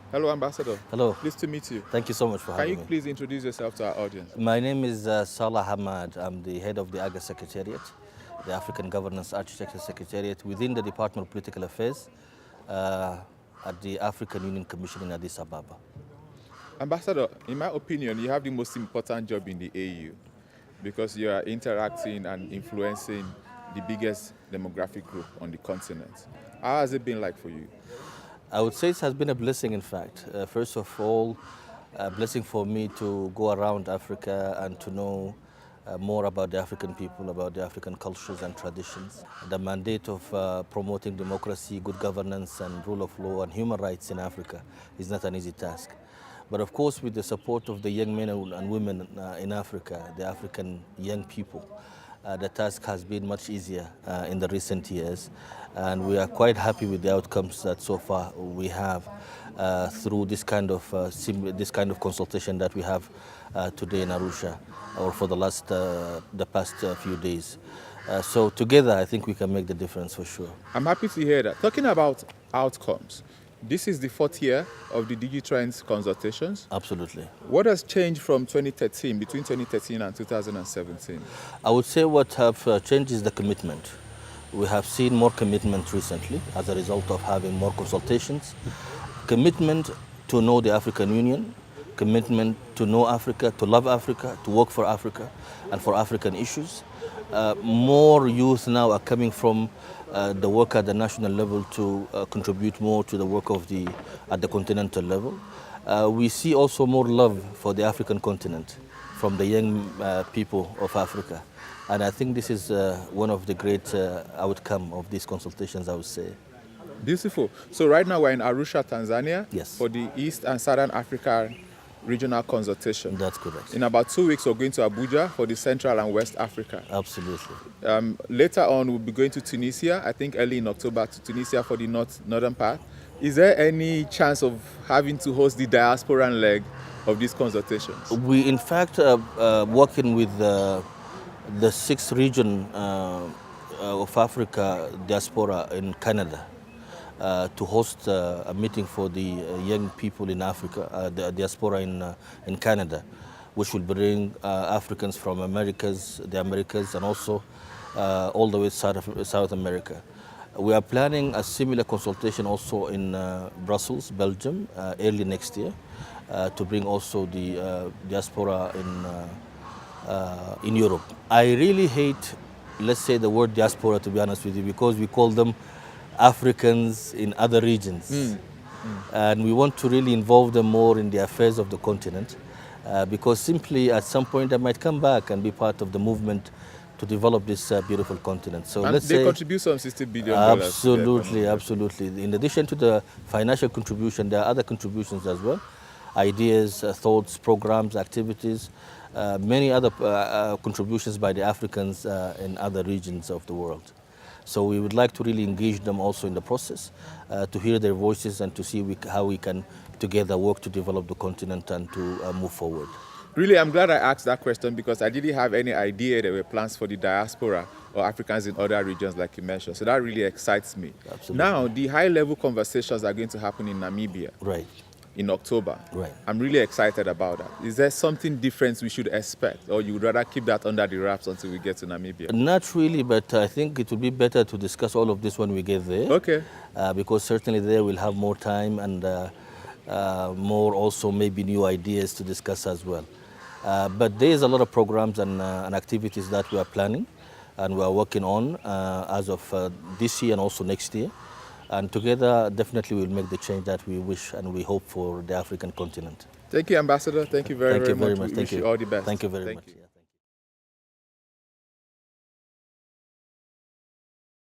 Hello, Ambassador. Hello. Pleased to meet you. Thank you so much for having me. Can you please introduce yourself to our audience? My name is Salah Hammad. I'm the head of the AGA Secretariat, the African Governance Architecture Secretariat within the Department of Political Affairs at the African Union Commission in Addis Ababa. Ambassador, in my opinion, you have the most important job in the AU because you are interacting and influencing the biggest demographic group on the continent. How has it been like for you? I would say it has been a blessing, in fact. First of all, a blessing for me to go around Africa and to know more about the African people, about the African cultures and traditions. The mandate of promoting democracy, good governance and rule of law and human rights in Africa is not an easy task. But of course, with the support of the young men and women in Africa, the African young people, the task has been much easier in the recent years, and we are quite happy with the outcomes that so far we have through this kind of consultation that we have today in Arusha, or for the past few days. So together, I think we can make the difference for sure. I'm happy to hear that. Talking about outcomes, this is the 4th year of the DigiTrends consultations. Absolutely. What has changed from 2013, between 2013 and 2017? I would say what have changed is the commitment. We have seen more commitment recently as a result of having more consultations. Commitment to know the African Union, commitment to know Africa, to love Africa, to work for Africa and for African issues. More youth now are coming from the work at the national level to contribute more to the work at the continental level. We see also more love for the African continent from the young people of Africa. And I think this is one of the great outcomes of these consultations, I would say. Beautiful. So right now we're in Arusha, Tanzania, yes, for the East and Southern Africa Regional Consultation. That's correct. In about 2 weeks, we're going to Abuja for the Central and West Africa. Absolutely. Later on, we'll be going to Tunisia, I think early in October, to Tunisia for the northern part. Is there any chance of having to host the diasporan leg of these consultations? We, in fact, working with the 6th region of Africa Diaspora in Canada, to host a meeting for the young people in Africa, the diaspora in Canada, which will bring Africans from the Americas, and also all the way to South America. We are planning a similar consultation also in Brussels, Belgium, early next year, to bring also the diaspora in Europe. I really hate, let's say, the word diaspora, to be honest with you, because we call them Africans in other regions. And we want to really involve them more in the affairs of the continent, because simply at some point they might come back and be part of the movement to develop this beautiful continent. So and let's they say contribute some $60 billion. Absolutely. In addition to the financial contribution, there are other contributions as well. Ideas, thoughts, programs, activities, many other contributions by the Africans in other regions of the world. So we would like to really engage them also in the process, to hear their voices and to see how we can together work to develop the continent and to move forward. Really, I'm glad I asked that question because I didn't have any idea there were plans for the diaspora or Africans in other regions like you mentioned. So that really excites me. Absolutely. Now, the high-level conversations are going to happen in Namibia. Right. In October. Right. I'm really excited about that. Is there something different we should expect, or you would rather keep that under the wraps until we get to Namibia? Not really, but I think it would be better to discuss all of this when we get there. Okay. Because certainly there we'll have more time and more also maybe new ideas to discuss as well. But there is a lot of programs and activities that we are planning and we are working on as of this year and also next year. And together, definitely we'll make the change that we wish and we hope for the African continent. Thank you, Ambassador. Thank you very much. Thank you. We wish you all the best. Thank you very much.